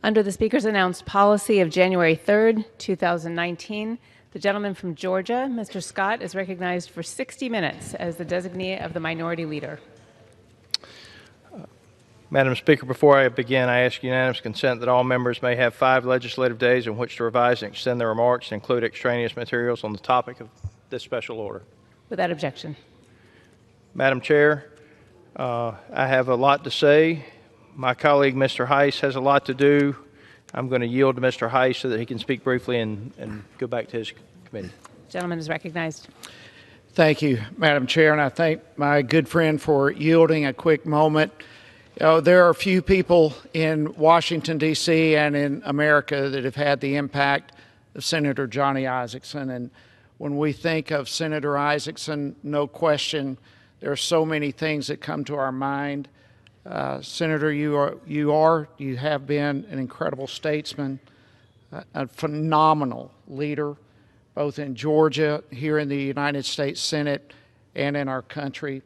Under the Speaker's announced policy of January 3rd, 2019, the gentleman from Georgia, Mr. Scott, is recognized for 60 minutes as the designee of the Minority Leader. Madam Speaker, before I begin, I ask unanimous consent that all members may have 5 legislative days in which to revise and extend their remarks and include extraneous materials on the topic of this special order. Without objection. Madam Chair, I have a lot to say. My colleague, Mr. Heiss, has a lot to do. I'm going to yield to Mr. Heiss so that he can speak briefly and go back to his committee. The gentleman is recognized. Thank you, Madam Chair, and I thank my good friend for yielding a quick moment. There are a few people in Washington, D.C. and in America that have had the impact of Senator Johnny Isakson. And when we think of Senator Isakson, no question, there are so many things that come to our mind. Senator, you have been an incredible statesman, a phenomenal leader, both in Georgia, here in the United States Senate, and in our country.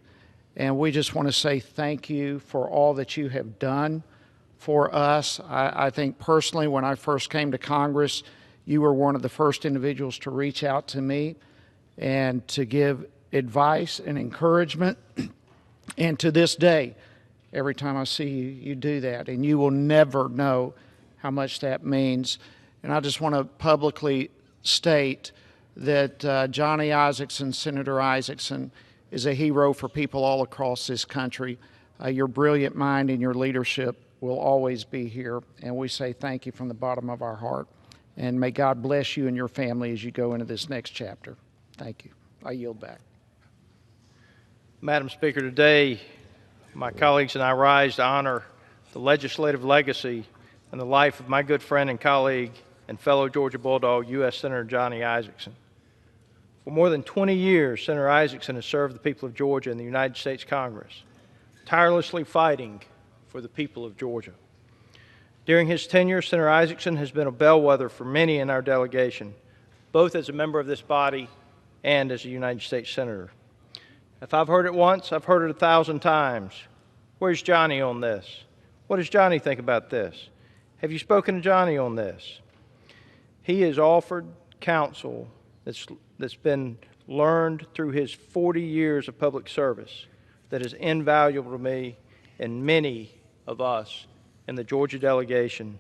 And we just want to say thank you for all that you have done for us. I think personally, when I first came to Congress, you were one of the first individuals to reach out to me and to give advice and encouragement. And to this day, every time I see you, you do that. And you will never know how much that means. And I just want to publicly state that Johnny Isakson, Senator Isakson, is a hero for people all across this country. Your brilliant mind and your leadership will always be here, and we say thank you from the bottom of our heart. And may God bless you and your family as you go into this next chapter. Thank you. I yield back. Madam Speaker, today my colleagues and I rise to honor the legislative legacy and the life of my good friend and colleague and fellow Georgia Bulldog, U.S. Senator Johnny Isakson. For more than 20 years, Senator Isakson has served the people of Georgia in the United States Congress, tirelessly fighting for the people of Georgia. During his tenure, Senator Isakson has been a bellwether for many in our delegation, both as a member of this body and as a United States Senator. If I've heard it once, I've heard it 1,000 times. Where's Johnny on this? What does Johnny think about this? Have you spoken to Johnny on this? He has offered counsel that's been learned through his 40 years of public service that is invaluable to me and many of us in the Georgia delegation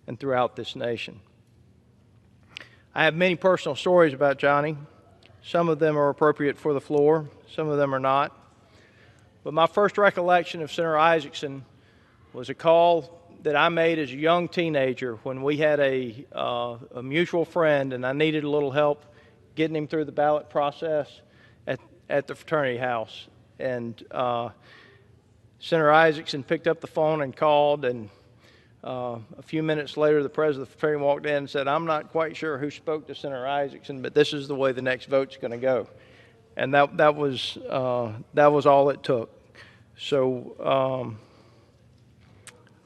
and throughout this nation. I have many personal stories about Johnny. Some of them are appropriate for the floor, some of them are not. But my first recollection of Senator Isakson was a call that I made as a young teenager when we had a mutual friend and I needed a little help getting him through the ballot process at the fraternity house. And Senator Isakson picked up the phone and called, and a few minutes later the president of the fraternity walked in and said, "I'm not quite sure who spoke to Senator Isakson, but this is the way the next vote's going to go." And that was all it took. So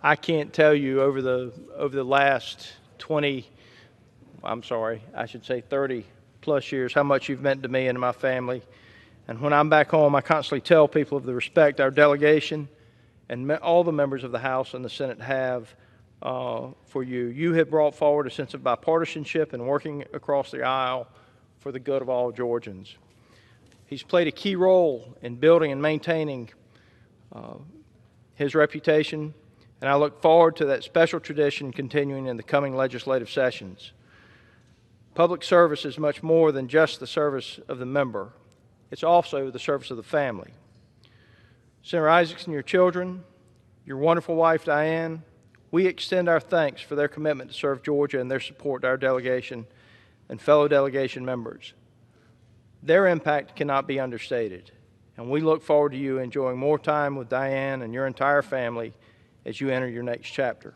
I can't tell you over the last 30 plus years how much you've meant to me and to my family. And when I'm back home, I constantly tell people of the respect our delegation and all the members of the House and the Senate have for you. You have brought forward a sense of bipartisanship and working across the aisle for the good of all Georgians. He's played a key role in building and maintaining his reputation, and I look forward to that special tradition continuing in the coming legislative sessions. Public service is much more than just the service of the member. It's also the service of the family. Senator Isakson, your children, your wonderful wife, Diane, we extend our thanks for their commitment to serve Georgia and their support to our delegation and fellow delegation members. Their impact cannot be understated, and we look forward to you enjoying more time with Diane and your entire family as you enter your next chapter.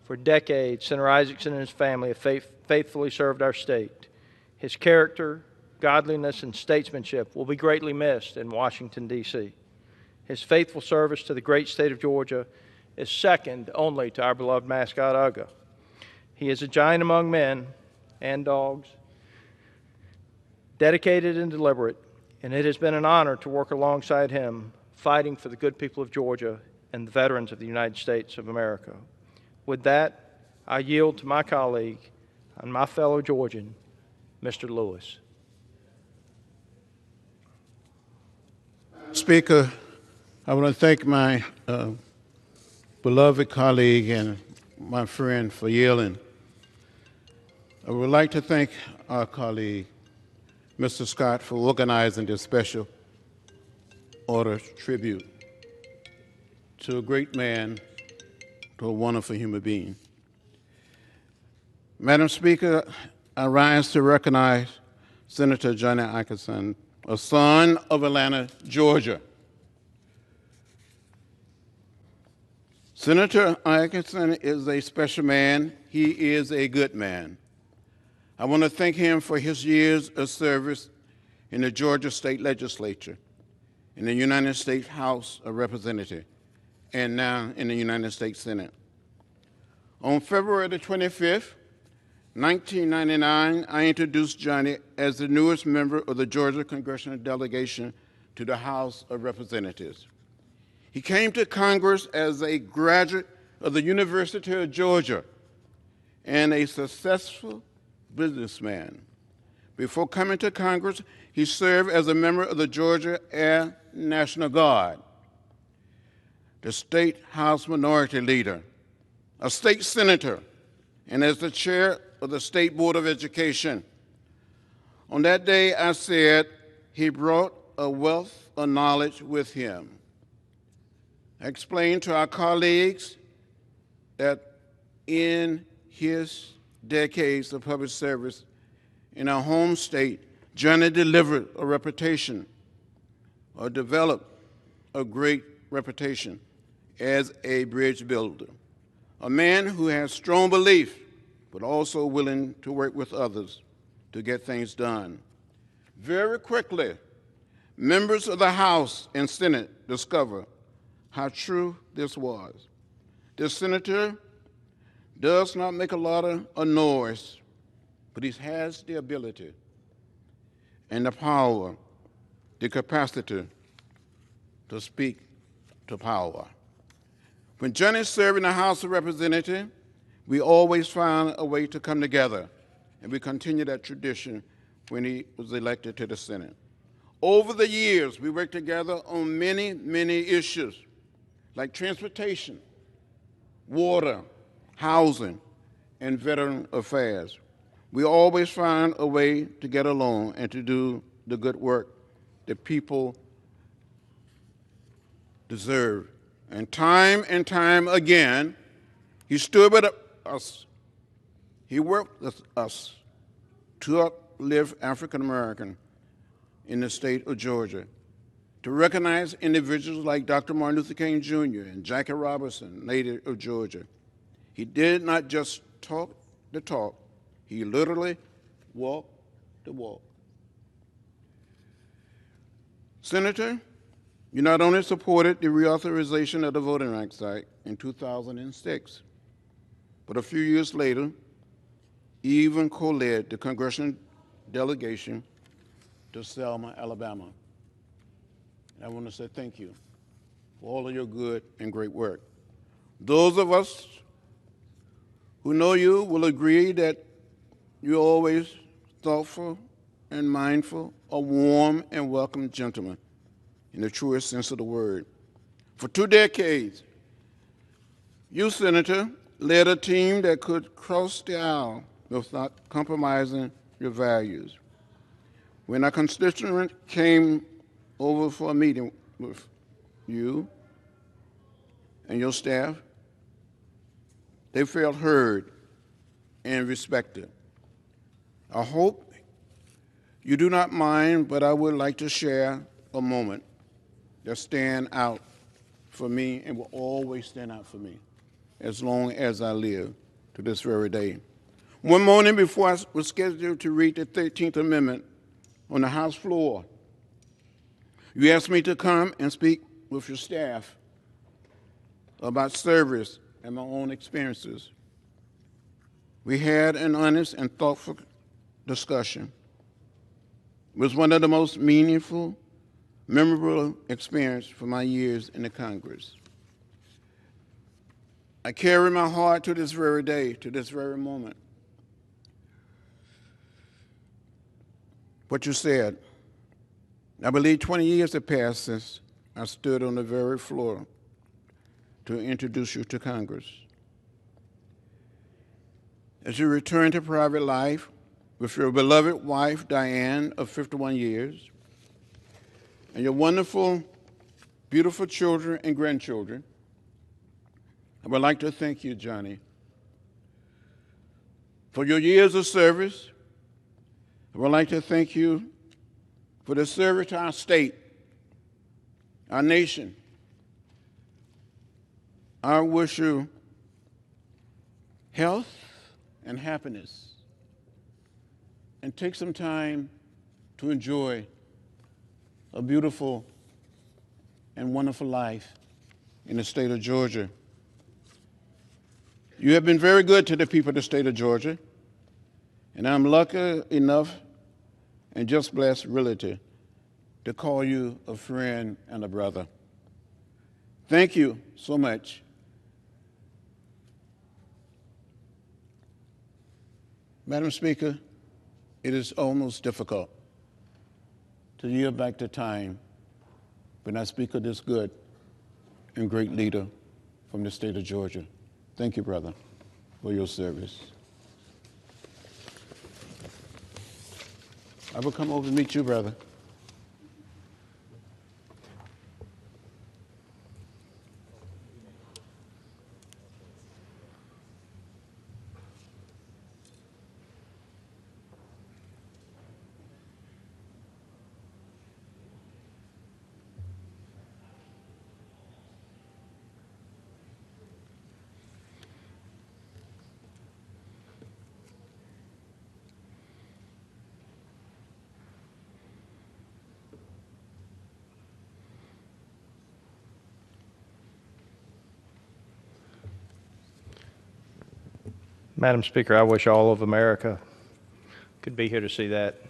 For decades, Senator Isakson and his family have faithfully served our state. His character, godliness, and statesmanship will be greatly missed in Washington, D.C. His faithful service to the great state of Georgia is second only to our beloved mascot, Uga. He is a giant among men and dogs, dedicated and deliberate, and it has been an honor to work alongside him, fighting for the good people of Georgia and the veterans of the United States of America. With that, I yield to my colleague and my fellow Georgian, Mr. Lewis. Speaker, I want to thank my beloved colleague and my friend for yielding. I would like to thank our colleague, Mr. Scott, for organizing this special order tribute to a great man, to a wonderful human being. Madam Speaker, I rise to recognize Senator Johnny Isakson, a son of Atlanta, Georgia. Senator Isakson is a special man. He is a good man. I want to thank him for his years of service in the Georgia State Legislature, in the United States House of Representatives, and now in the United States Senate. On February the 25th, 1999, I introduced Johnny as the newest member of the Georgia Congressional Delegation to the House of Representatives. He came to Congress as a graduate of the University of Georgia and a successful businessman. Before coming to Congress, he served as a member of the Georgia Air National Guard, the State House Minority Leader, a state senator, and as the chair of the State Board of Education. On that day, I said he brought a wealth of knowledge with him. I explained to our colleagues that in his decades of public service in our home state, Johnny delivered a reputation or developed a great reputation as a bridge builder, a man who has strong belief but also willing to work with others to get things done. Very quickly, members of the House and Senate discovered how true this was. This senator does not make a lot of noise, but he has the ability and the power, the capacity to speak to power. When Johnny served in the House of Representatives, we always found a way to come together, and we continue that tradition when he was elected to the Senate. Over the years, we worked together on many, many issues like transportation, water, housing, and veteran affairs. We always find a way to get along and to do the good work that people deserve. And time again, he stood with us. He worked with us to uplift African American in the state of Georgia, to recognize individuals like Dr. Martin Luther King Jr. and Jackie Robinson, native of Georgia. He did not just talk the talk, he literally walked the walk. Senator, you not only supported the reauthorization of the Voting Rights Act in 2006, but a few years later, you even co-led the Congressional Delegation to Selma, Alabama. And I want to say thank you for all of your good and great work. Those of us who know you will agree that you're always thoughtful and mindful, a warm and welcome gentleman in the truest sense of the word. For 2 decades, you, Senator, led a team that could cross the aisle without compromising your values. When a constituent came over for a meeting with you and your staff, they felt heard and respected. I hope you do not mind, but I would like to share a moment that stand out for me and will always stand out for me as long as I live to this very day. One morning before I was scheduled to read the 13th Amendment on the House floor, you asked me to come and speak with your staff about service and my own experiences. We had an honest and thoughtful discussion. It was one of the most meaningful, memorable experiences for my years in the Congress. I carry in my heart to this very day, to this very moment. What you said. I believe 20 years have passed since I stood on the very floor to introduce you to Congress. As you return to private life with your beloved wife, Diane, of 51 years, and your wonderful, beautiful children and grandchildren, I would like to thank you, Johnny, for your years of service. I would like to thank you for the service to our state, our nation. I wish you health and happiness, and take some time to enjoy a beautiful and wonderful life in the state of Georgia. You have been very good to the people of the state of Georgia, and I'm lucky enough and just blessed really to call you a friend and a brother. Thank you so much. Madam Speaker, it is almost difficult to yield back the time when I speak of this good and great leader from the state of Georgia. Thank you, brother, for your service. I will come over and meet you, brother. Madam Speaker, I wish all of America could be here to see that.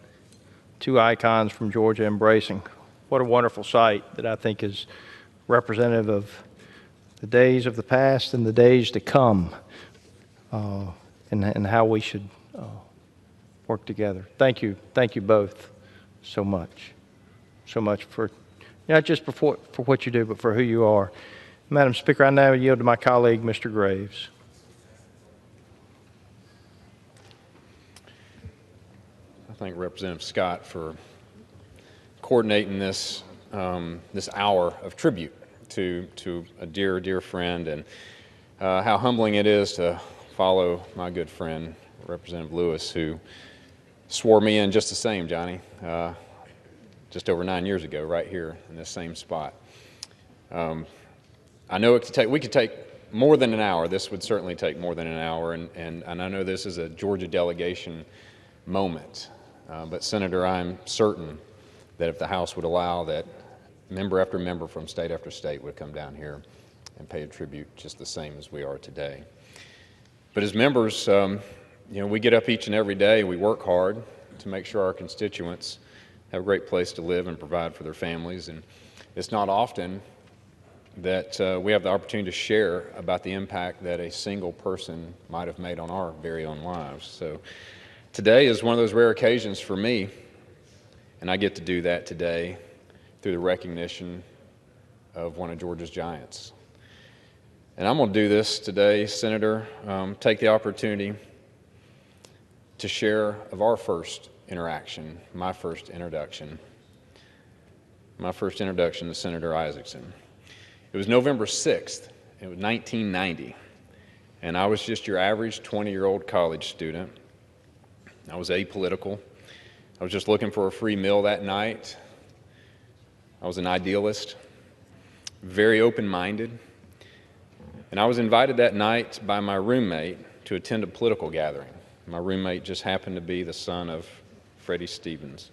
Two icons from Georgia embracing. What a wonderful sight that I think is representative of the days of the past and the days to come, and how we should work together. Thank you both so much for not just for what you do, but for who you are. Madam Speaker, I now yield to my colleague, Mr. Graves. I thank Representative Scott for coordinating this this hour of tribute to a dear friend, and how humbling it is to follow my good friend Representative Lewis, who swore me in just the same, Johnny, just over 9 years ago, right here in this same spot. I know we could take more than an hour. This would certainly take more than an hour, and I know this is a Georgia delegation moment. But Senator, I'm certain that if the House would allow, that member after member from state after state would come down here and pay a tribute just the same as we are today. But as members, we get up each and every day, we work hard to make sure our constituents have a great place to live and provide for their families. And it's not often that we have the opportunity to share about the impact that a single person might have made on our very own lives. So today is one of those rare occasions for me, and I get to do that today through the recognition of one of Georgia's giants. And I'm going to do this today, Senator, take the opportunity to share of our first interaction, my first introduction to Senator Isakson. It was November 6th, it was 1990, and I was just your average 20-year-old college student. I was apolitical. I was just looking for a free meal that night. I was an idealist, very open-minded, and I was invited that night by my roommate to attend a political gathering. My roommate just happened to be the son of Freddie Stevenson,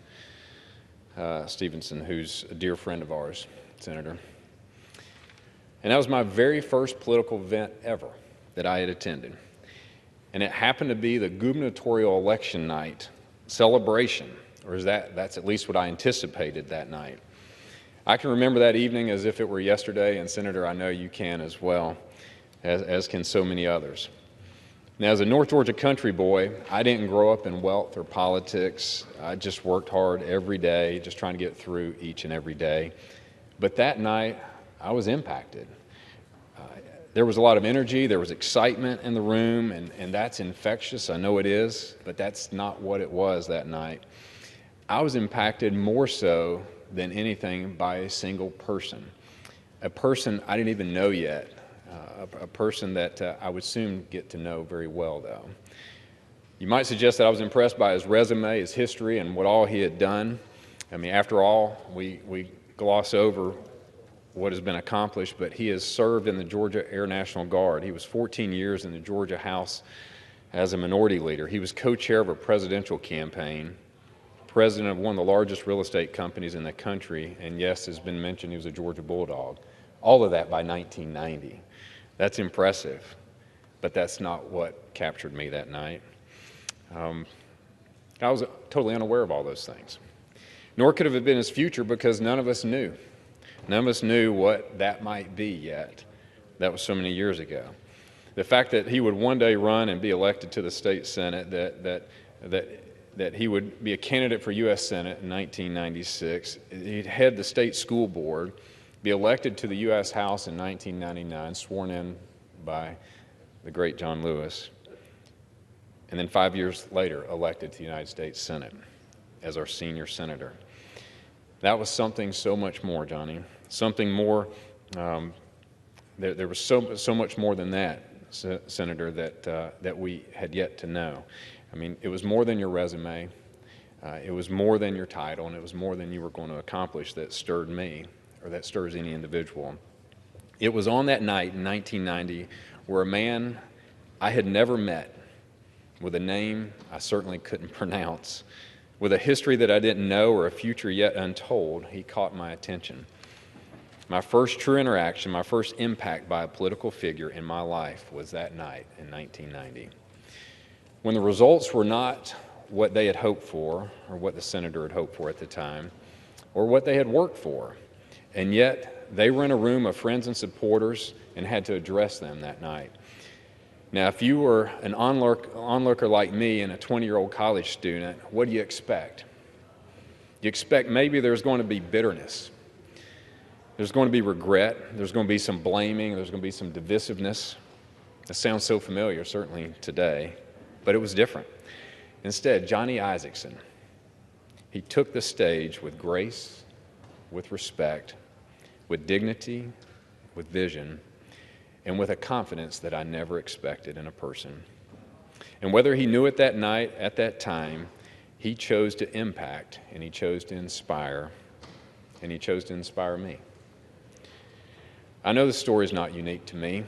who's a dear friend of ours, Senator. And that was my very first political event ever that I had attended. And it happened to be the gubernatorial election night celebration, or that's at least what I anticipated that night. I can remember that evening as if it were yesterday, and Senator, I know you can as well. as can so many others. Now, as a North Georgia country boy, I didn't grow up in wealth or politics. I just worked hard every day, just trying to get through each and every day. But that night, I was impacted. There was a lot of energy, there was excitement in the room, and that's infectious. I know it is, but that's not what it was that night. I was impacted more so than anything by a single person, a person I didn't even know yet, a person that I would soon get to know very well, though. You might suggest that I was impressed by his resume, his history, and what all he had done. I mean, after all, we gloss over what has been accomplished, but he has served in the Georgia Air National Guard. He was 14 years in the Georgia House as a minority leader. He was co-chair of a presidential campaign, president of one of the largest real estate companies in the country, and yes, has been mentioned, he was a Georgia Bulldog. All of that by 1990. That's impressive, but that's not what captured me that night. I was totally unaware of all those things. Nor could it have been his future because none of us knew. None of us knew what that might be yet. That was so many years ago. The fact that he would one day run and be elected to the state Senate, that he would be a candidate for U.S. Senate in 1996, he'd head the state school board, be elected to the U.S. House in 1999, sworn in by the great John Lewis, and then 5 years later elected to the United States Senate as our senior senator. That was something so much more, Johnny. Something more, there was so much more than that, Senator, that we had yet to know. I mean, it was more than your resume, it was more than your title, and it was more than you were going to accomplish that stirred me, or that stirs any individual. It was on that night in 1990 where a man I had never met, with a name I certainly couldn't pronounce, with a history that I didn't know or a future yet untold, he caught my attention. My first true interaction, my first impact by a political figure in my life was that night in 1990. When the results were not what they had hoped for, or what the senator had hoped for at the time, or what they had worked for, and yet they were in a room of friends and supporters and had to address them that night. Now, if you were an onlooker like me and a 20-year-old college student, what do you expect? You expect maybe there's going to be bitterness. There's going to be regret. There's going to be some blaming. There's going to be some divisiveness. That sounds so familiar, certainly today, but it was different. Instead, Johnny Isakson, he took the stage with grace, with respect, with dignity, with vision, and with a confidence that I never expected in a person. And whether he knew it that night, at that time, he chose to impact, and he chose to inspire, and he chose to inspire me. I know this story is not unique to me.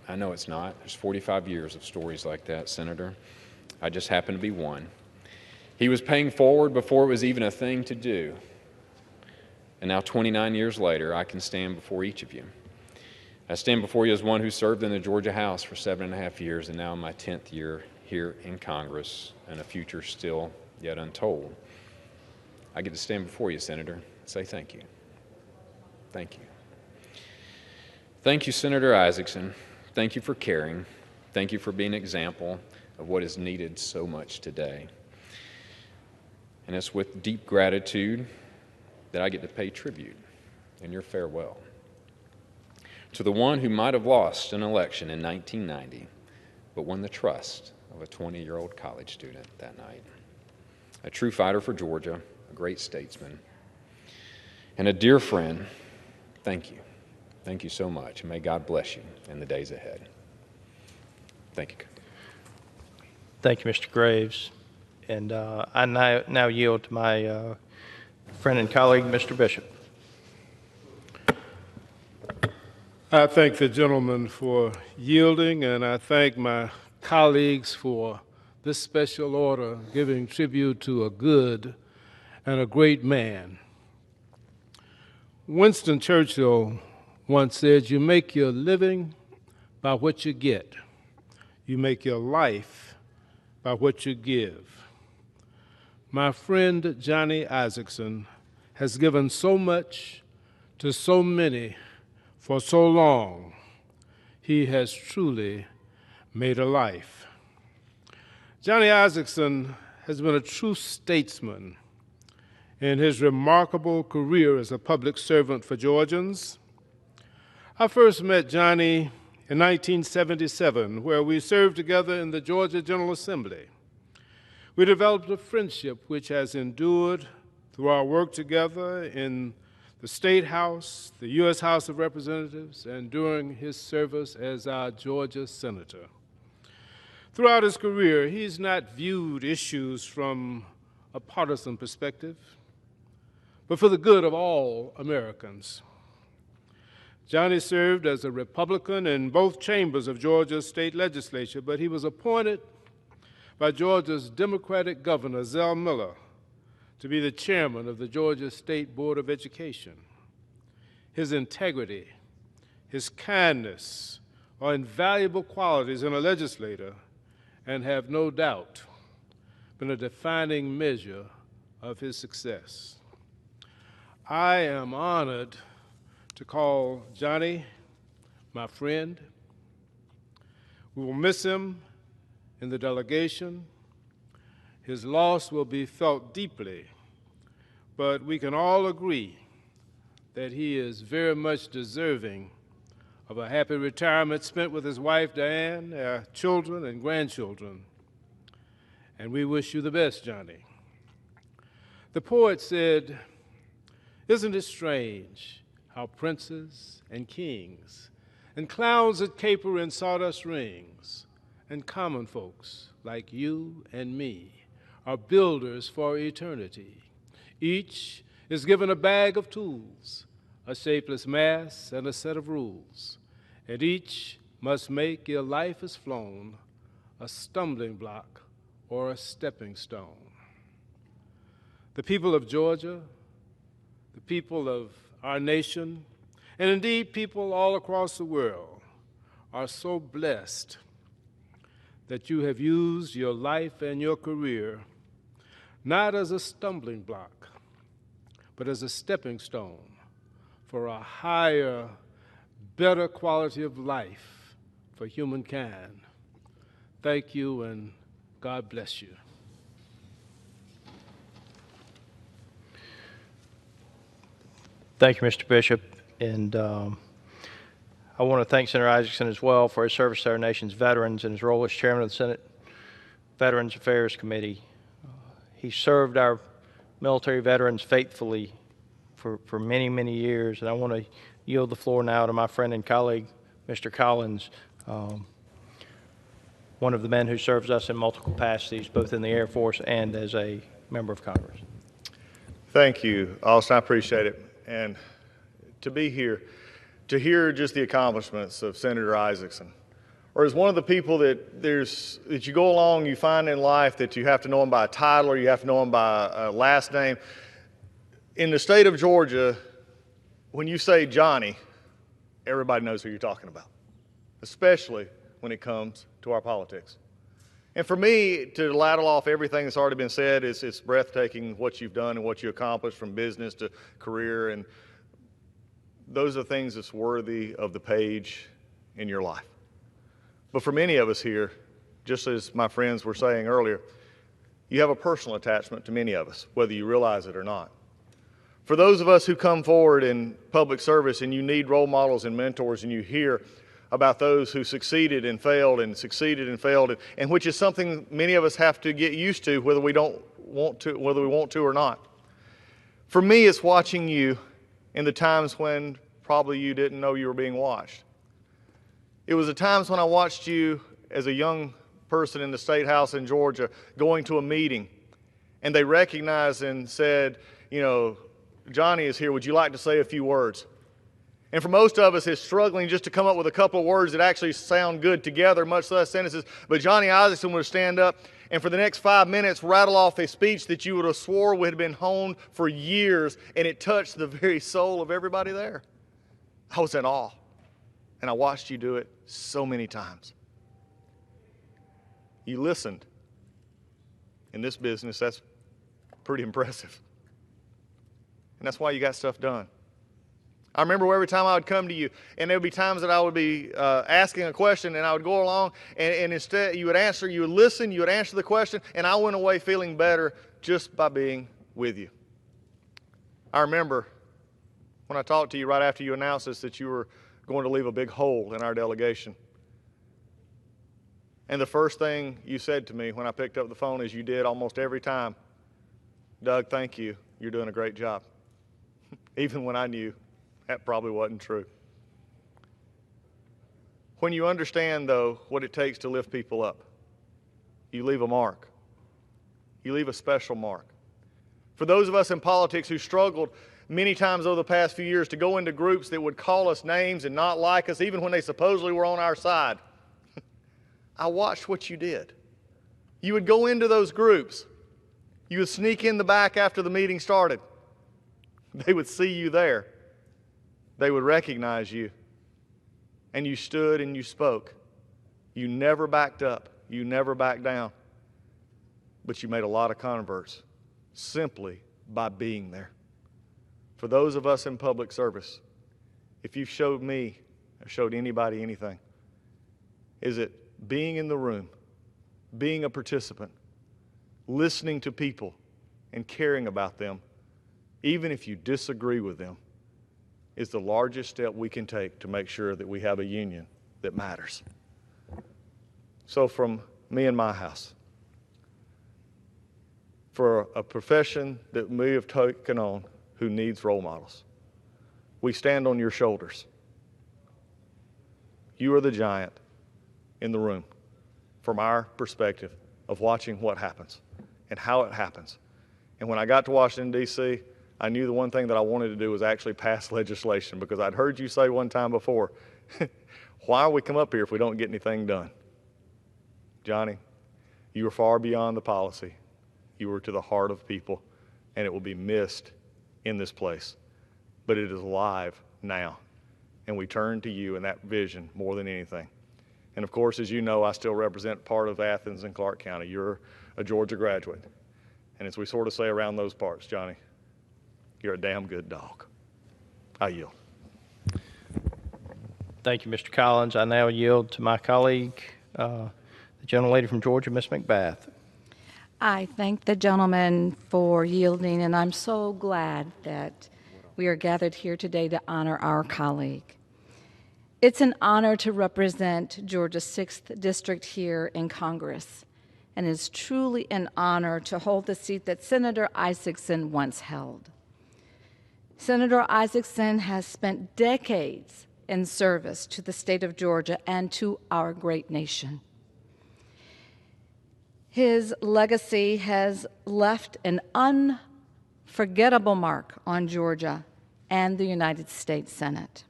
I know it's not. There's 45 years of stories like that, Senator. I just happen to be one. He was paying forward before it was even a thing to do. And now, 29 years later, I can stand before each of you. I stand before you as one who served in the Georgia House for 7.5 years, and now in my 10th year here in Congress, and a future still yet untold. I get to stand before you, Senator, and say thank you. Thank you. Thank you, Senator Isakson. Thank you for caring. Thank you for being an example of what is needed so much today. And it's with deep gratitude that I get to pay tribute in your farewell to the one who might have lost an election in 1990, but won the trust of a 20-year-old college student that night. A true fighter for Georgia, a great statesman, and a dear friend. Thank you. Thank you so much, and may God bless you in the days ahead. Thank you. Thank you, Mr. Graves. And I now yield to my friend and colleague, Mr. Bishop. I thank the gentleman for yielding, and I thank my colleagues for this special order giving tribute to a good and a great man. Winston Churchill once said, "You make your living by what you get. You make your life by what you give." My friend Johnny Isakson has given so much to so many for so long. he has truly made a life. Johnny Isakson has been a true statesman in his remarkable career as a public servant for Georgians. I first met Johnny in 1977, where we served together in the Georgia General Assembly. We developed a friendship which has endured through our work together in the State House, the U.S. House of Representatives, and during his service as our Georgia Senator. Throughout his career, he's not viewed issues from a partisan perspective, but for the good of all Americans. Johnny served as a Republican in both chambers of Georgia's state legislature, but he was appointed by Georgia's Democratic governor, Zell Miller, to be the chairman of the Georgia State Board of Education. His integrity, his kindness are invaluable qualities in a legislator and have no doubt been a defining measure of his success. I am honored to call Johnny my friend. We will miss him in the delegation. His loss will be felt deeply, but we can all agree that he is very much deserving of a happy retirement spent with his wife, Diane, their children and grandchildren. And we wish you the best, Johnny. The poet said, "Isn't it strange how princes and kings and clowns that caper in sawdust rings and common folks like you and me are builders for eternity. Each is given a bag of tools, a shapeless mass, and a set of rules, and each must make, ere life is flown, a stumbling block or a stepping stone." The people of Georgia, the people of our nation, and indeed people all across the world are so blessed that you have used your life and your career not as a stumbling block, but as a stepping stone for a higher, better quality of life for humankind. Thank you, and God bless you. Thank you, Mr. Bishop. And I want to thank Senator Isakson as well for his service to our nation's veterans and his role as chairman of the Senate Veterans Affairs Committee. He served our military veterans faithfully for many, many years. And I want to yield the floor now to my friend and colleague, Mr. Collins, one of the men who serves us in multiple capacities, both in the Air Force and as a member of Congress. Thank you, Austin. I appreciate it. And to be here, to hear just the accomplishments of Senator Isakson, or as one of the people that you go along, you find in life that you have to know him by a title or you have to know him by a last name. In the state of Georgia, when you say Johnny, everybody knows who you're talking about, especially when it comes to our politics. And for me, to rattle off everything that's already been said, it's breathtaking what you've done and what you accomplished from business to career, and those are things that's worthy of the page in your life. But for many of us here, just as my friends were saying earlier, you have a personal attachment to many of us, whether you realize it or not. For those of us who come forward in public service and you need role models and mentors, and you hear about those who succeeded and failed, and which is something many of us have to get used to, whether we want to or not. For me, it's watching you in the times when probably you didn't know you were being watched. It was the times when I watched you as a young person in the State House in Georgia going to a meeting, and they recognized and said, you know, Johnny is here, would you like to say a few words? And for most of us, it's struggling just to come up with a couple of words that actually sound good together, much less sentences. But Johnny Isakson would stand up and for the next 5 minutes rattle off a speech that you would have swore would have been honed for years, and it touched the very soul of everybody there. I was in awe, and I watched you do it so many times. You listened. In this business, that's pretty impressive. And that's why you got stuff done. I remember every time I would come to you, and there would be times that I would be asking a question, and I would go along, and instead you would answer, you would listen, you would answer the question, and I went away feeling better just by being with you. I remember when I talked to you right after you announced this that you were going to leave a big hole in our delegation. And the first thing you said to me when I picked up the phone, as you did almost every time, Doug, thank you. You're doing a great job. Even when I knew that probably wasn't true. When you understand, though, what it takes to lift people up, you leave a mark. You leave a special mark. For those of us in politics who struggled many times over the past few years to go into groups that would call us names and not like us, even when they supposedly were on our side, I watched what you did. You would go into those groups. You would sneak in the back after the meeting started. They would see you there. They would recognize you. And you stood and you spoke. You never backed up. You never backed down. But you made a lot of converts simply by being there. For those of us in public service, if you've showed me or showed anybody anything, is it being in the room, being a participant, listening to people and caring about them, even if you disagree with them, is the largest step we can take to make sure that we have a union that matters. So from me and my house, for a profession that we have taken on who needs role models, we stand on your shoulders. You are the giant in the room from our perspective of watching what happens and how it happens. And when I got to Washington, D.C., I knew the one thing that I wanted to do was actually pass legislation, because I'd heard you say one time before, why do we come up here if we don't get anything done? Johnny, you were far beyond the policy. You were to the heart of people, and it will be missed in this place. But it is alive now, and we turn to you in that vision more than anything. And of course, as you know, I still represent part of Athens and Clark County. You're a Georgia graduate. And as we sort of say around those parts, Johnny, you're a damn good dog. I yield. Thank you, Mr. Collins. I now yield to my colleague, the gentlelady from Georgia, Ms. McBath. I thank the gentleman for yielding, and I'm so glad that we are gathered here today to honor our colleague. It's an honor to represent Georgia's 6th District here in Congress, and it's truly an honor to hold the seat that Senator Isakson once held. Senator Isakson has spent decades in service to the state of Georgia and to our great nation. His legacy has left an unforgettable mark on Georgia and the United States Senate.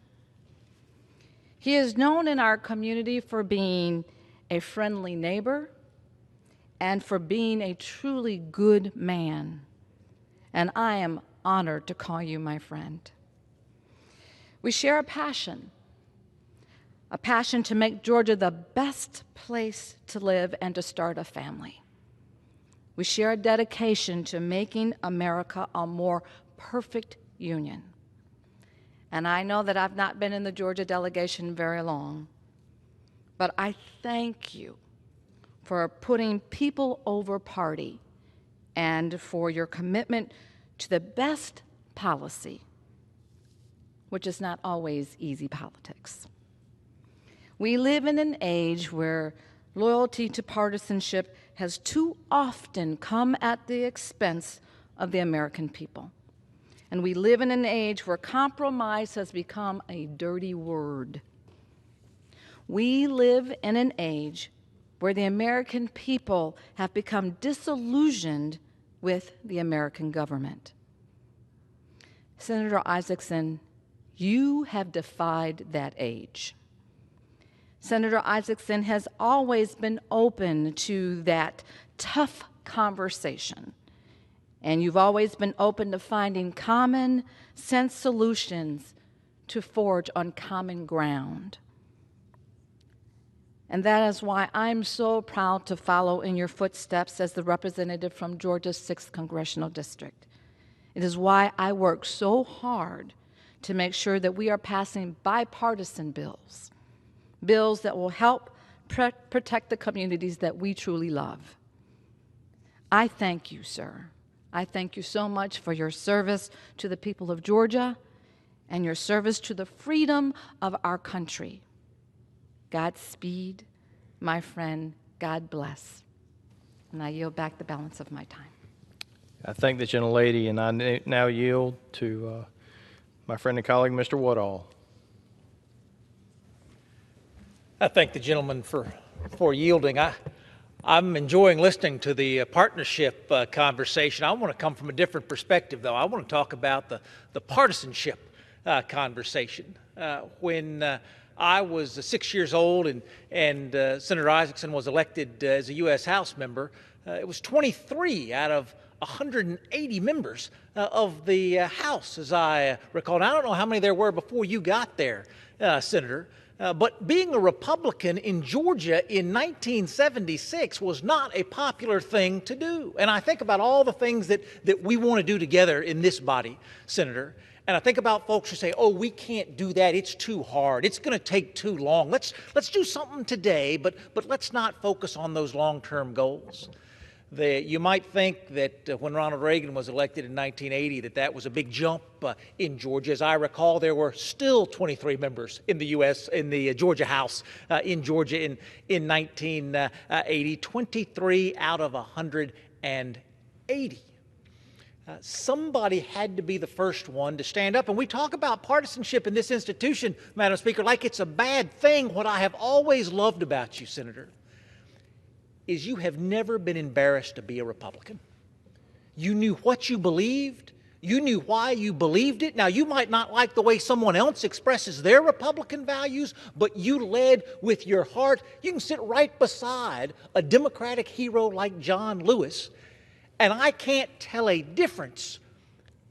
He is known in our community for being a friendly neighbor and for being a truly good man, and I am honored to call you my friend. We share a passion to make Georgia the best place to live and to start a family. We share a dedication to making America a more perfect union. And I know that I've not been in the Georgia delegation very long, but I thank you for putting people over party and for your commitment to the best policy, which is not always easy politics. We live in an age where loyalty to partisanship has too often come at the expense of the American people. And we live in an age where compromise has become a dirty word. We live in an age where the American people have become disillusioned with the American government. Senator Isakson, you have defied that age. Senator Isakson has always been open to that tough conversation, and you've always been open to finding common sense solutions to forge on common ground. And that is why I'm so proud to follow in your footsteps as the representative from Georgia's 6th Congressional District. It is why I work so hard to make sure that we are passing bipartisan bills, bills that will help protect the communities that we truly love. I thank you, sir. I thank you so much for your service to the people of Georgia and your service to the freedom of our country. Godspeed, my friend. God bless. And I yield back the balance of my time. I thank the gentlelady, and I now yield to my friend and colleague, Mr. Woodall. I thank the gentleman for yielding. I'm enjoying listening to the partnership conversation. I want to come from a different perspective, though. I want to talk about the partisanship conversation. When I was 6 years old and Senator Isakson was elected as a U.S. House member, it was 23 out of 180 members of the House, as I recall. And I don't know how many there were before you got there, Senator. But being a Republican in Georgia in 1976 was not a popular thing to do. And I think about all the things that we want to do together in this body, Senator. And I think about folks who say, oh, we can't do that. It's too hard. It's going to take too long. Let's do something today, but let's not focus on those long-term goals. You might think that when Ronald Reagan was elected in 1980 that was a big jump in Georgia. As I recall, there were still 23 members in the U.S., in the Georgia House in Georgia in 1980, 23 out of 180. Somebody had to be the first one to stand up. And we talk about partisanship in this institution, Madam Speaker, like it's a bad thing. What I have always loved about you, Senator, is you have never been embarrassed to be a Republican. You knew what you believed. You knew why you believed it. Now, you might not like the way someone else expresses their Republican values, but you led with your heart. You can sit right beside a Democratic hero like John Lewis, and I can't tell a difference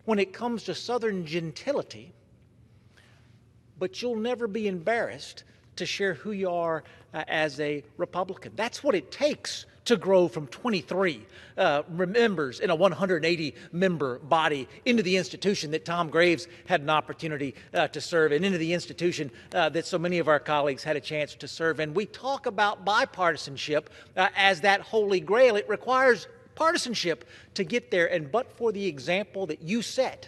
when it comes to Southern gentility, but you'll never be embarrassed to share who you are as a Republican. That's what it takes to grow from 23 members in a 180-member body into the institution that Tom Graves had an opportunity to serve, and into the institution that so many of our colleagues had a chance to serve. And we talk about bipartisanship as that holy grail. It requires partisanship to get there, and but for the example that you set,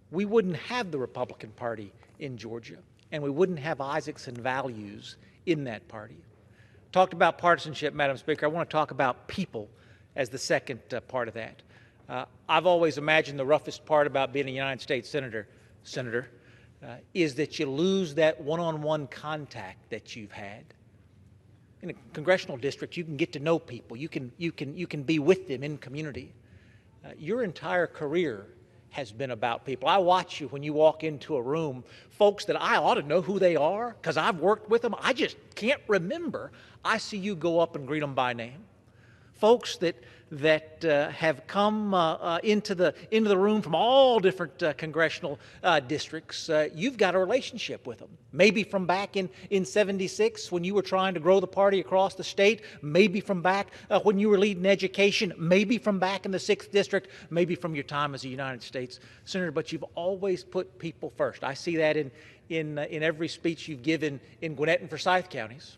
we wouldn't have the Republican Party in Georgia, and we wouldn't have Isakson values in that party. Talked about partisanship, Madam Speaker. I want to talk about people as the second part of that. I've always imagined the roughest part about being a United States Senator, is that you lose that one-on-one contact that you've had. In a congressional district, you can get to know people. You can be with them in community. Your entire career has been about people. I watch you when you walk into a room, folks that I ought to know who they are because I've worked with them. I just can't remember. I see you go up and greet them by name. Folks that have come into the room from all different congressional districts. You've got a relationship with them. Maybe from back in 76 when you were trying to grow the party across the state. Maybe from back when you were leading education. Maybe from back in the 6th District. Maybe from your time as a United States Senator. But you've always put people first. I see that in every speech you've given in Gwinnett and Forsyth counties.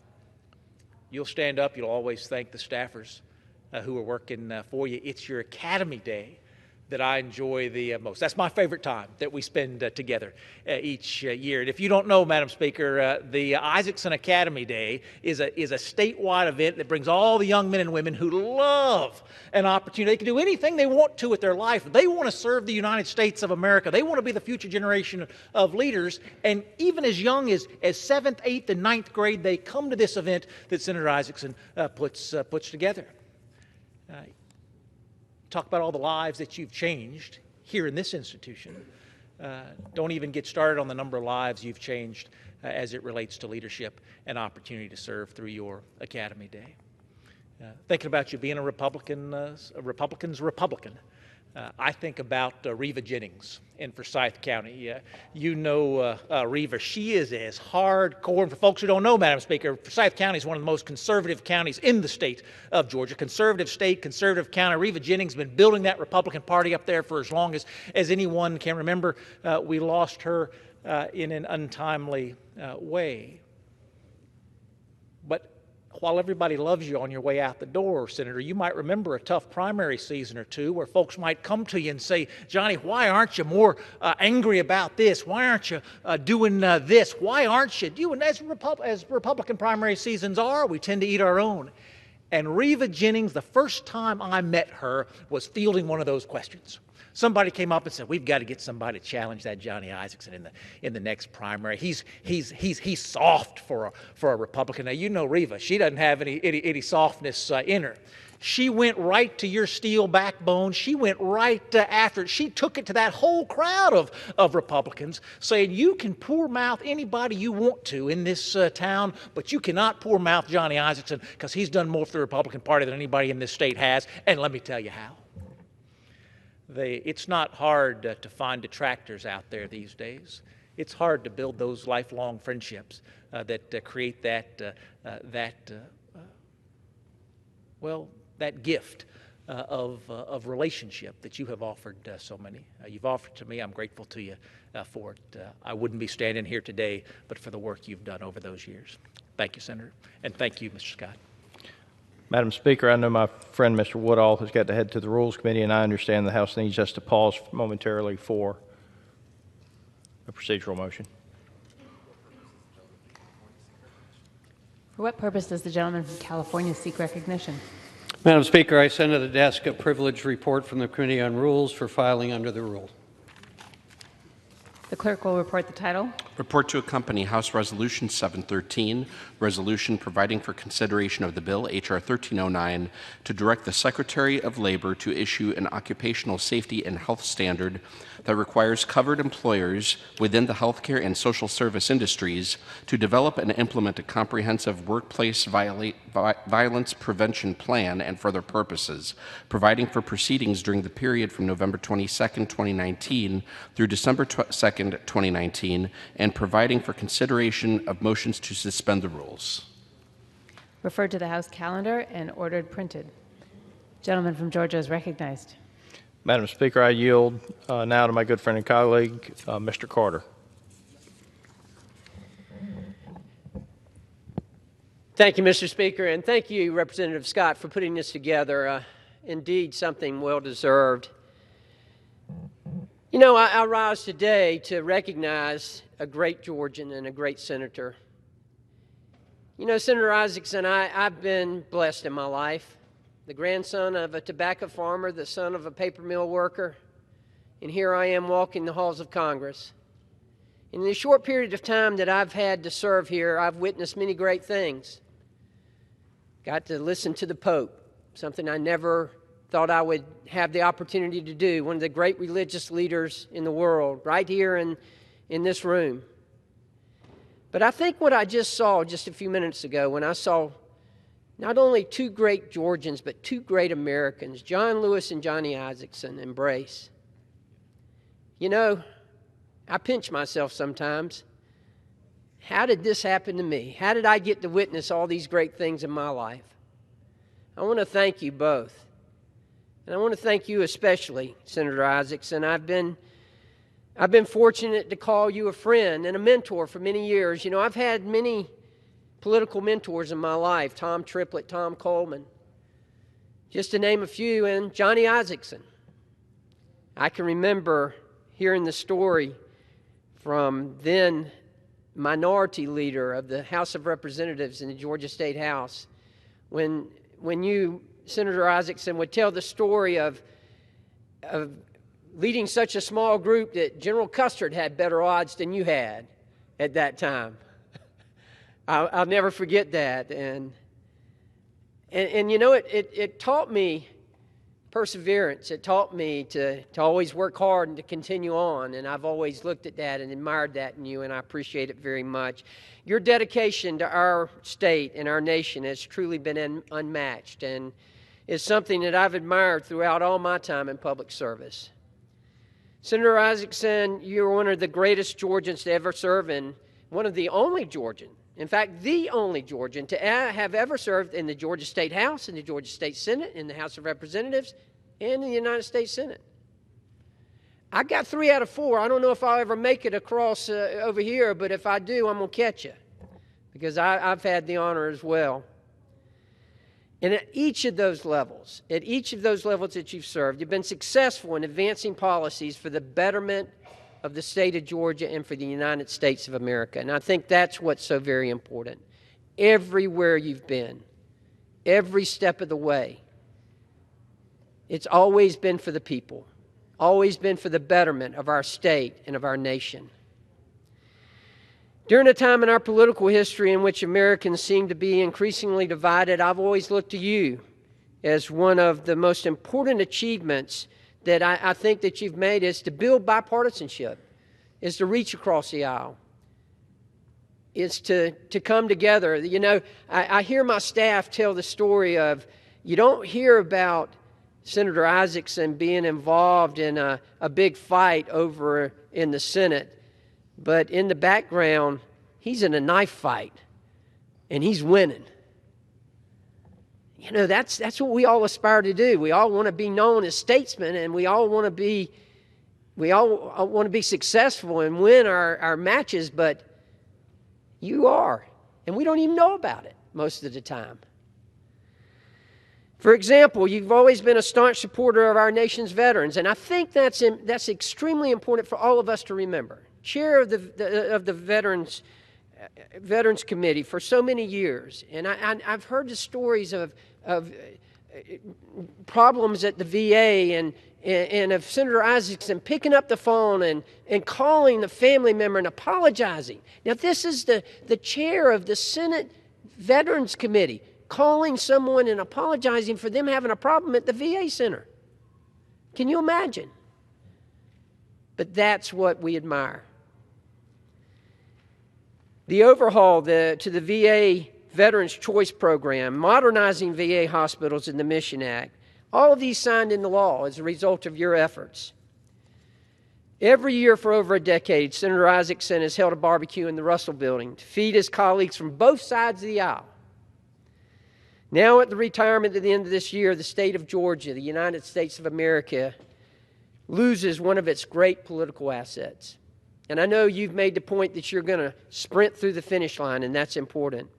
You'll stand up. You'll always thank the staffers who are working for you. It's your Academy Day that I enjoy the most. That's my favorite time that we spend together each year. And if you don't know, Madam Speaker, the Isakson Academy Day is a statewide event that brings all the young men and women who love an opportunity. They can do anything they want to with their life. They want to serve the United States of America. They want to be the future generation of leaders. And even as young as 7th, 8th, and 9th grade, they come to this event that Senator Isakson puts together. Talk about all the lives that you've changed here in this institution. Don't even get started on the number of lives you've changed as it relates to leadership and opportunity to serve through your Academy Day. Thinking about you being a Republican, a Republican's Republican, I think about Reva Jennings in Forsyth County. You know Reva. She is as hardcore. And for folks who don't know, Madam Speaker, Forsyth County is one of the most conservative counties in the state of Georgia. Conservative state, conservative county. Reva Jennings has been building that Republican Party up there for as long as anyone can remember. We lost her in an untimely way. But while everybody loves you on your way out the door, Senator, you might remember a tough primary season or two where folks might come to you and say, Johnny, why aren't you more angry about this? Why aren't you doing this? Why aren't you doing as Republican primary seasons are? We tend to eat our own. And Reva Jennings, the first time I met her, was fielding one of those questions. Somebody came up and said, "We've got to get somebody to challenge that Johnny Isakson in the next primary. He's soft for a Republican." Now you know Reva; she doesn't have any softness in her. She went right to your steel backbone. She went right after it. She took it to that whole crowd of Republicans, saying, "You can poor mouth anybody you want to in this town, but you cannot poor mouth Johnny Isakson because he's done more for the Republican Party than anybody in this state has. And let me tell you how." It's not hard to find detractors out there these days. It's hard to build those lifelong friendships that create that gift of relationship that you have offered so many. You've offered to me. I'm grateful to you for it. I wouldn't be standing here today but for the work you've done over those years. Thank you, Senator, and thank you, Mr. Scott. Madam Speaker, I know my friend Mr. Woodall has got to head to the Rules Committee, and I understand the House needs us to pause momentarily for a procedural motion. For what purpose does the gentleman from California seek recognition? Madam Speaker, I send to the desk a privileged report from the Committee on Rules for filing under the rule. The clerk will report the title. Report to accompany House Resolution 713, resolution providing for consideration of the bill, H.R. 1309, to direct the Secretary of Labor to issue an occupational safety and health standard that requires covered employers within the healthcare and social service industries to develop and implement a comprehensive workplace violence prevention plan and for other purposes, providing for proceedings during the period from November 22nd, 2019 through December 2nd, 2019, and providing for consideration of motions to suspend the rules. Referred to the House calendar and ordered printed. Gentleman from Georgia is recognized. Madam Speaker, I yield now to my good friend and colleague, Mr. Carter. Thank you, Mr. Speaker, and thank you, Representative Scott, for putting this together. Indeed, something well-deserved. You know, I rise today to recognize a great Georgian and a great senator. You know, Senator Isakson, I've been blessed in my life. The grandson of a tobacco farmer, the son of a paper mill worker, and here I am walking the halls of Congress. In the short period of time that I've had to serve here, I've witnessed many great things. Got to listen to the Pope, something I never thought I would have the opportunity to do, one of the great religious leaders in the world, right here in this room. But I think what I just saw just a few minutes ago when I saw not only two great Georgians, but two great Americans, John Lewis and Johnny Isakson, embrace. You know, I pinch myself sometimes. How did this happen to me? How did I get to witness all these great things in my life? I want to thank you both. And I want to thank you especially, Senator Isakson. I've been fortunate to call you a friend and a mentor for many years. You know, I've had many political mentors in my life, Tom Triplett, Tom Coleman, just to name a few, and Johnny Isakson. I can remember hearing the story from then minority leader of the House of Representatives in the Georgia State House when you, Senator Isakson, would tell the story of leading such a small group that General Custer had better odds than you had at that time. I'll never forget that. And you know, it taught me perseverance. It taught me to always work hard and to continue on. And I've always looked at that and admired that in you, and I appreciate it very much. Your dedication to our state and our nation has truly been unmatched. And is something that I've admired throughout all my time in public service. Senator Isakson, you're one of the greatest Georgians to ever serve, and one of the only Georgian, in fact, the only Georgian to have ever served in the Georgia State House, in the Georgia State Senate, in the House of Representatives, and in the United States Senate. I got 3 out of 4. I don't know if I'll ever make it across over here, but if I do, I'm going to catch you, because I've had the honor as well. And at each of those levels that you've served, you've been successful in advancing policies for the betterment of the state of Georgia and for the United States of America. And I think that's what's so very important. Everywhere you've been, every step of the way, it's always been for the people, always been for the betterment of our state and of our nation. During a time in our political history in which Americans seem to be increasingly divided, I've always looked to you as one of the most important achievements that I think that you've made is to build bipartisanship, is to reach across the aisle, is to come together. You know, I hear my staff tell the story of, you don't hear about Senator Isakson being involved in a big fight over in the Senate. But in the background, he's in a knife fight, and he's winning. You know, that's what we all aspire to do. We all want to be known as statesmen, and we all want to be successful and win our matches. But you are, and we don't even know about it most of the time. For example, you've always been a staunch supporter of our nation's veterans, and I think that's extremely important for all of us to remember. Chair of the Veterans Committee for so many years, and I've heard the stories of problems at the VA and of Senator Isakson picking up the phone and calling the family member and apologizing. Now, this is the chair of the Senate Veterans Committee calling someone and apologizing for them having a problem at the VA center. Can you imagine? But that's what we admire. The overhaul to the VA Veterans Choice Program, modernizing VA hospitals in the Mission Act, all of these signed into law as a result of your efforts. Every year for over a decade, Senator Isakson has held a barbecue in the Russell Building to feed his colleagues from both sides of the aisle. Now at the retirement at the end of this year, the state of Georgia, the United States of America, loses one of its great political assets. And I know you've made the point that you're going to sprint through the finish line, and that's important.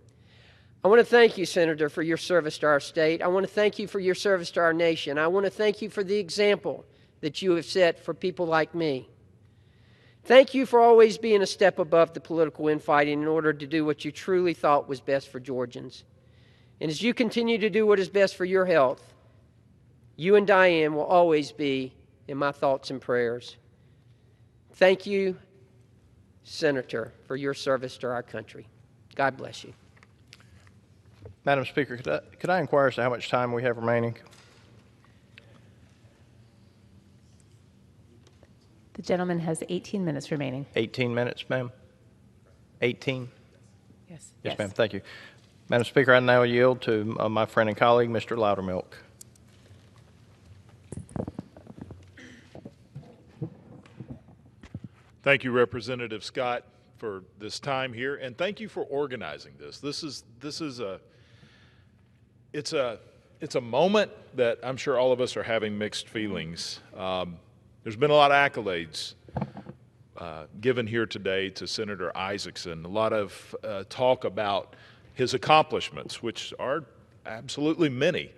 I want to thank you, Senator, for your service to our state. I want to thank you for your service to our nation. I want to thank you for the example that you have set for people like me. Thank you for always being a step above the political infighting in order to do what you truly thought was best for Georgians. And as you continue to do what is best for your health, you and Diane will always be in my thoughts and prayers. Thank you, Senator, for your service to our country. God bless you. Madam Speaker, could I inquire as to how much time we have remaining? The gentleman has 18 minutes remaining. 18 minutes, ma'am? 18? Yes. Yes, ma'am. Thank you. Madam Speaker, I now yield to my friend and colleague, Mr. Loudermilk. Thank you, Representative Scott, for this time here, and thank you for organizing this. It's a moment that I'm sure all of us are having mixed feelings. There's been a lot of accolades given here today to Senator Isakson, a lot of talk about his accomplishments, which are absolutely many.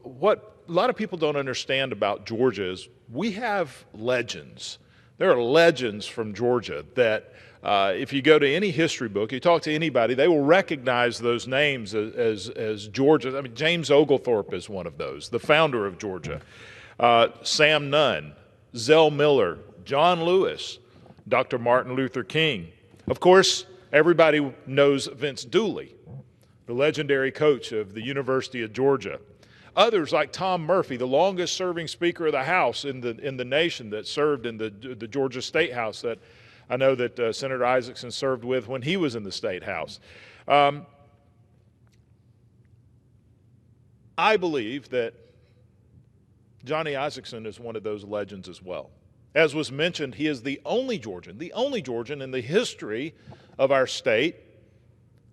What a lot of people don't understand about Georgia is we have legends. There are legends from Georgia that if you go to any history book, you talk to anybody, they will recognize those names as Georgia. I mean, James Oglethorpe is one of those, the founder of Georgia. Sam Nunn, Zell Miller, John Lewis, Dr. Martin Luther King. Of course, everybody knows Vince Dooley, the legendary coach of the University of Georgia. Others like Tom Murphy, the longest serving Speaker of the House in the nation that served in the Georgia State House that I know that Senator Isakson served with when he was in the State House. I believe that Johnny Isakson is one of those legends as well. As was mentioned, he is the only Georgian in the history of our state,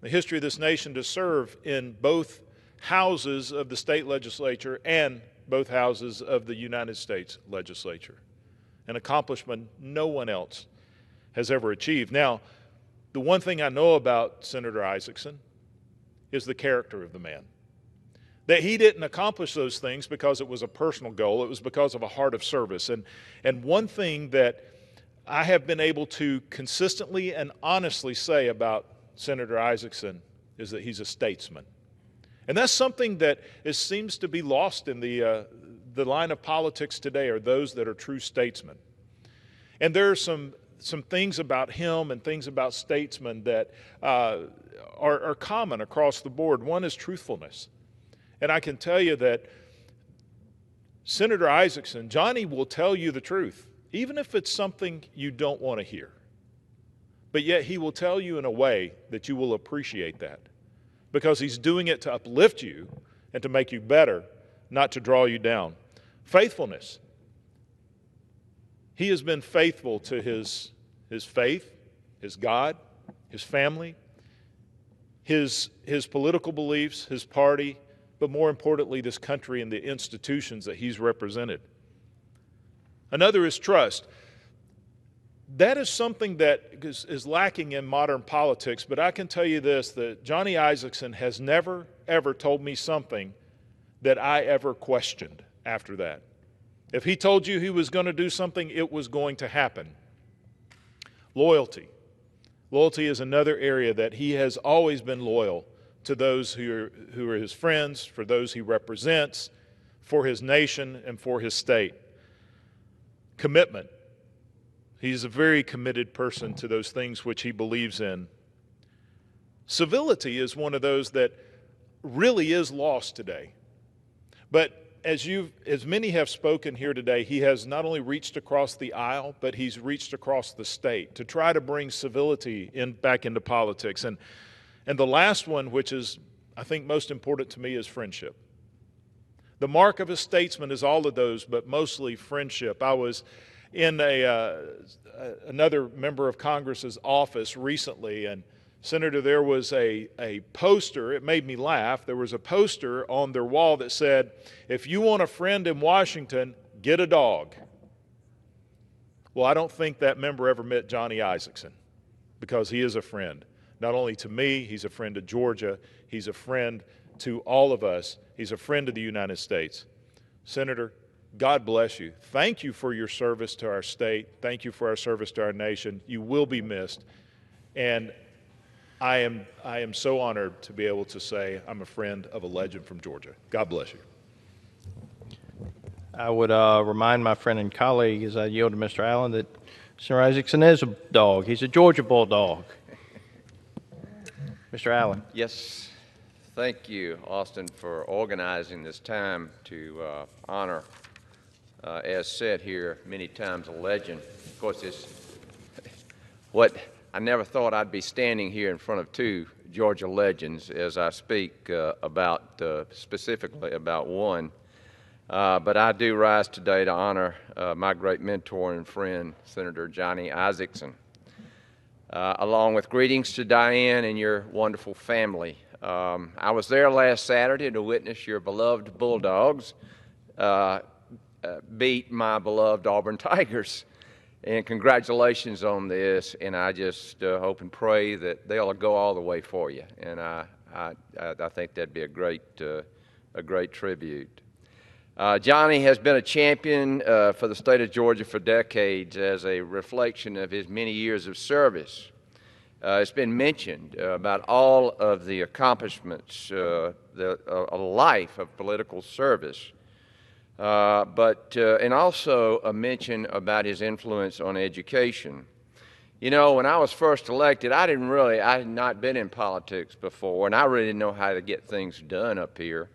the history of this nation, to serve in both houses of the state legislature and both houses of the United States legislature. An accomplishment no one else has ever achieved. Now, the one thing I know about Senator Isakson is the character of the man. That he didn't accomplish those things because it was a personal goal. It was because of a heart of service. And one thing that I have been able to consistently and honestly say about Senator Isakson is that he's a statesman. And that's something that seems to be lost in the line of politics today, are those that are true statesmen. And there are some things about him and things about statesmen that are common across the board. One is truthfulness. And I can tell you that Senator Isakson, Johnny will tell you the truth, even if it's something you don't want to hear. But yet he will tell you in a way that you will appreciate that, because he's doing it to uplift you and to make you better, not to draw you down. Faithfulness. He has been faithful to his faith, his God, his family, his political beliefs, his party, but more importantly, this country and the institutions that he's represented. Another is trust. That is something that is lacking in modern politics, but I can tell you this, that Johnny Isakson has never, ever told me something that I ever questioned after that. If he told you he was going to do something, it was going to happen. Loyalty. Loyalty is another area that he has always been loyal to those who are his friends, for those he represents, for his nation, and for his state. Commitment. He's a very committed person to those things which he believes in. Civility is one of those that really is lost today. But as many have spoken here today, he has not only reached across the aisle, but he's reached across the state to try to bring civility back into politics. And the last one, which is, I think, most important to me, is friendship. The mark of a statesman is all of those, but mostly friendship. I was in another member of Congress's office recently, and Senator, there was a poster. It made me laugh. There was a poster on their wall that said, "If you want a friend in Washington, get a dog." Well, I don't think that member ever met Johnny Isakson, because he is a friend. Not only to me, he's a friend to Georgia, he's a friend to all of us, he's a friend of the United States. Senator, God bless you. Thank you for your service to our state. Thank you for our service to our nation. You will be missed. And I am so honored to be able to say I'm a friend of a legend from Georgia. God bless you. I would remind my friend and colleague, as I yield to Mr. Allen, that Senator Isakson is a dog. He's a Georgia Bulldog. Mr. Allen. Yes, thank you, Austin, for organizing this time to honor, as said here many times, a legend. Of course, it's what I never thought I'd be standing here in front of two Georgia legends as I speak specifically about one. But I do rise today to honor my great mentor and friend, Senator Johnny Isakson. Along with greetings to Diane and your wonderful family. I was there last Saturday to witness your beloved Bulldogs beat my beloved Auburn Tigers. And congratulations on this, and I just hope and pray that they'll go all the way for you. And I think that'd be a great tribute. Johnny has been a champion for the state of Georgia for decades as a reflection of his many years of service. It's been mentioned about all of the accomplishments, a life of political service, and also a mention about his influence on education. You know, when I was first elected, I had not been in politics before, and I really didn't know how to get things done up here.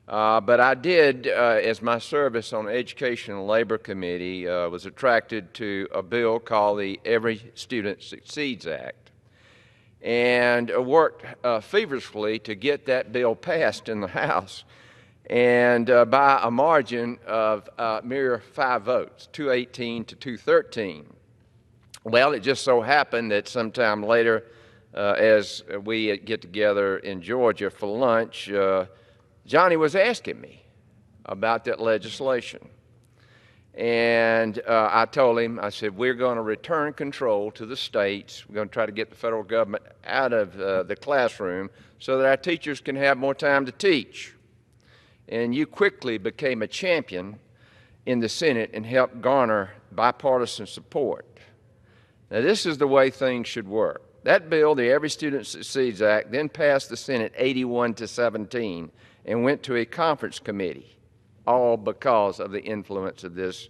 But I did, as my service on the Education and Labor Committee, was attracted to a bill called the Every Student Succeeds Act, and worked feverishly to get that bill passed in the House. and by a margin of mere 5 votes, 218 to 213. Well, it just so happened that sometime later, as we get together in Georgia for lunch, Johnny was asking me about that legislation. And I told him, I said, we're going to return control to the states. We're going to try to get the federal government out of the classroom so that our teachers can have more time to teach. And you quickly became a champion in the Senate and helped garner bipartisan support. Now, this is the way things should work. That bill, the Every Student Succeeds Act, then passed the Senate 81 to 17 and went to a conference committee, all because of the influence of this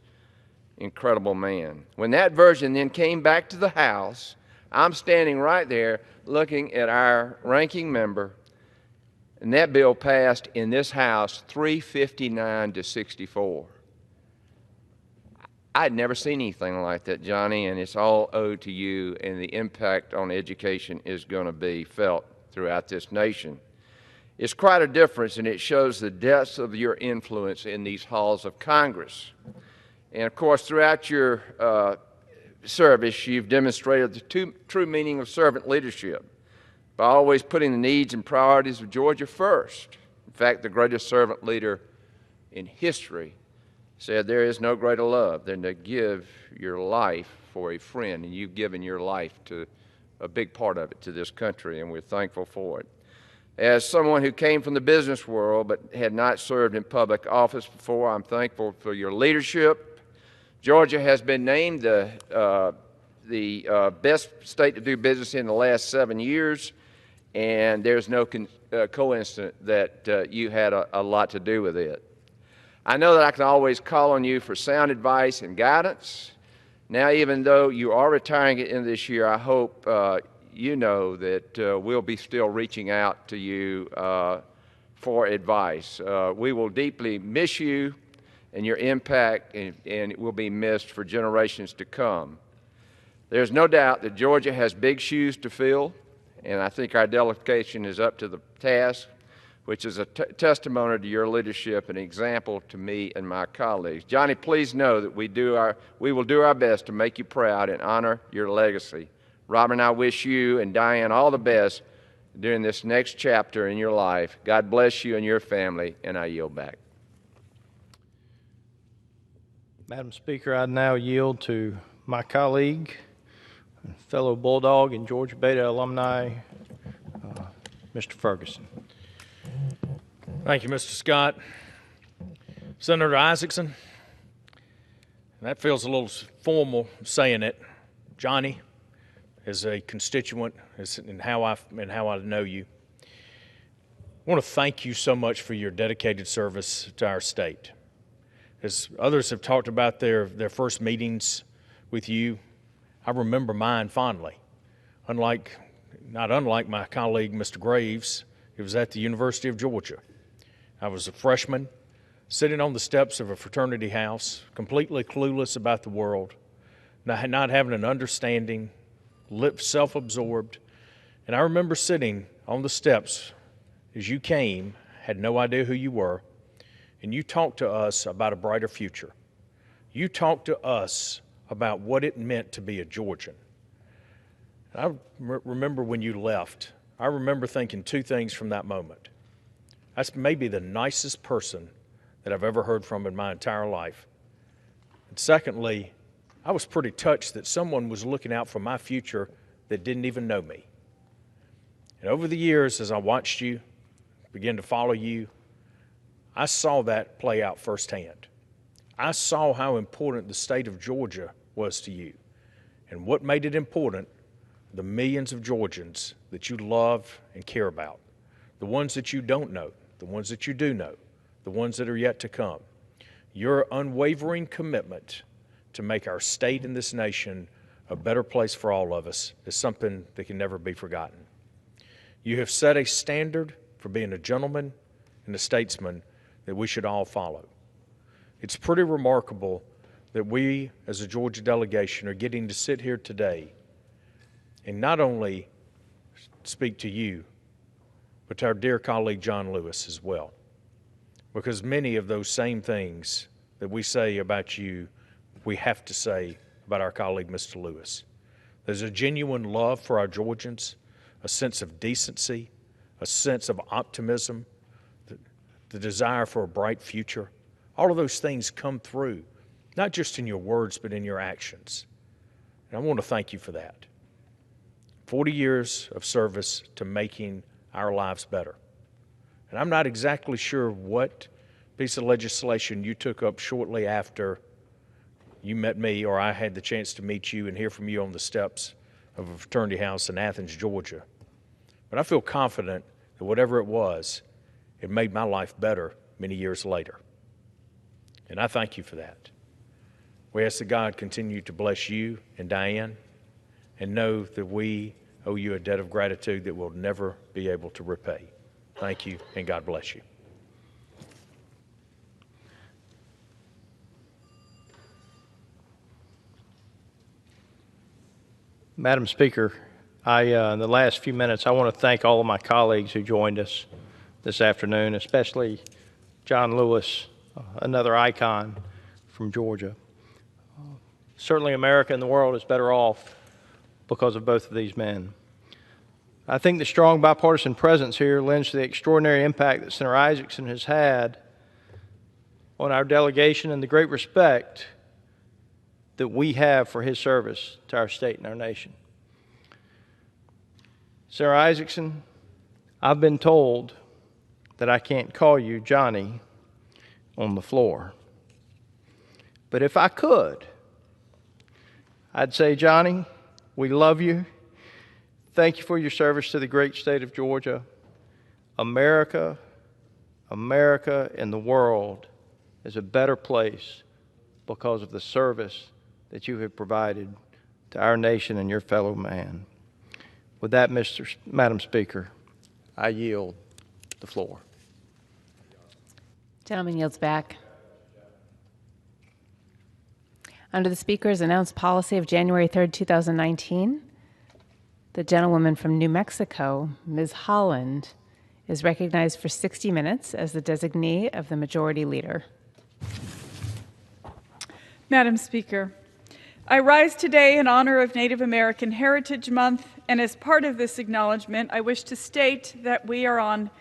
incredible man. When that version then came back to the House, I'm standing right there looking at our ranking member, and that bill passed in this House 359 to 64. I'd never seen anything like that, Johnny, and it's all owed to you, and the impact on education is going to be felt throughout this nation. It's quite a difference, and it shows the depths of your influence in these halls of Congress. And, of course, throughout your service, you've demonstrated the true meaning of servant leadership by always putting the needs and priorities of Georgia first. In fact, the greatest servant leader in history said there is no greater love than to give your life for a friend, and you've given your life to a big part of it to this country, and we're thankful for it. As someone who came from the business world but had not served in public office before, I'm thankful for your leadership. Georgia has been named the best state to do business in the last 7 years, and there's no coincidence that you had a lot to do with it. I know that I can always call on you for sound advice and guidance. Now, even though you are retiring at the end of this year, I hope you know that we'll be still reaching out to you for advice. We will deeply miss you and your impact, and it will be missed for generations to come. There's no doubt that Georgia has big shoes to fill, and I think our delegation is up to the task, which is a testimony to your leadership and example to me and my colleagues. Johnny, please know that we will do our best to make you proud and honor your legacy. Robert, I wish you and Diane all the best during this next chapter in your life. God bless you and your family, and I yield back. Madam Speaker, I now yield to my colleague, fellow Bulldog and Georgia Beta alumni, Mr. Ferguson. Thank you, Mr. Scott. Senator Isakson, that feels a little formal saying it. Johnny, as a constituent, and how I know you, I want to thank you so much for your dedicated service to our state. As others have talked about their first meetings with you, I remember mine fondly. Not unlike my colleague, Mr. Graves, it was at the University of Georgia. I was a freshman, sitting on the steps of a fraternity house, completely clueless about the world, not having an understanding, self-absorbed. And I remember sitting on the steps as you came, had no idea who you were, and you talked to us about a brighter future. You talked to us about what it meant to be a Georgian. And I remember when you left, I remember thinking two things from that moment. That's maybe the nicest person that I've ever heard from in my entire life. And secondly, I was pretty touched that someone was looking out for my future that didn't even know me. And over the years, as I watched you, began to follow you, I saw that play out firsthand. I saw how important the state of Georgia was to you, and what made it important, the millions of Georgians that you love and care about, the ones that you don't know, the ones that you do know, the ones that are yet to come. Your unwavering commitment to make our state and this nation a better place for all of us is something that can never be forgotten. You have set a standard for being a gentleman and a statesman that we should all follow. It's pretty remarkable that we, as a Georgia delegation, are getting to sit here today and not only speak to you, but to our dear colleague John Lewis as well. because many of those same things that we say about you, we have to say about our colleague, Mr. Lewis. There's a genuine love for our Georgians, a sense of decency, a sense of optimism, the desire for a bright future. All of those things come through, not just in your words, but in your actions. And I want to thank you for that. 40 years of service to making our lives better. And I'm not exactly sure what piece of legislation you took up shortly after you met me or I had the chance to meet you and hear from you on the steps of a fraternity house in Athens, Georgia. But I feel confident that whatever it was, it made my life better many years later. And I thank you for that. We ask that God continue to bless you and Diane, and know that we owe you a debt of gratitude that we'll never be able to repay. Thank you, and God bless you. Madam Speaker, in the last few minutes, I want to thank all of my colleagues who joined us this afternoon, especially John Lewis, another icon from Georgia. Certainly America and the world is better off because of both of these men. I think the strong bipartisan presence here lends to the extraordinary impact that Senator Isakson has had on our delegation and the great respect that we have for his service to our state and our nation. Senator Isakson, I've been told that I can't call you Johnny on the floor. But if I could, I'd say, Johnny, we love you. Thank you for your service to the great state of Georgia. America and the world is a better place because of the service that you have provided to our nation and your fellow man. With that, Madam Speaker, I yield the floor. Gentleman yields back. Under the Speaker's announced policy of January 3rd, 2019, the gentlewoman from New Mexico, Ms. Holland, is recognized for 60 minutes as the designee of the Majority Leader. Madam Speaker, I rise today in honor of Native American Heritage Month, and as part of this acknowledgement, I wish to state that we are on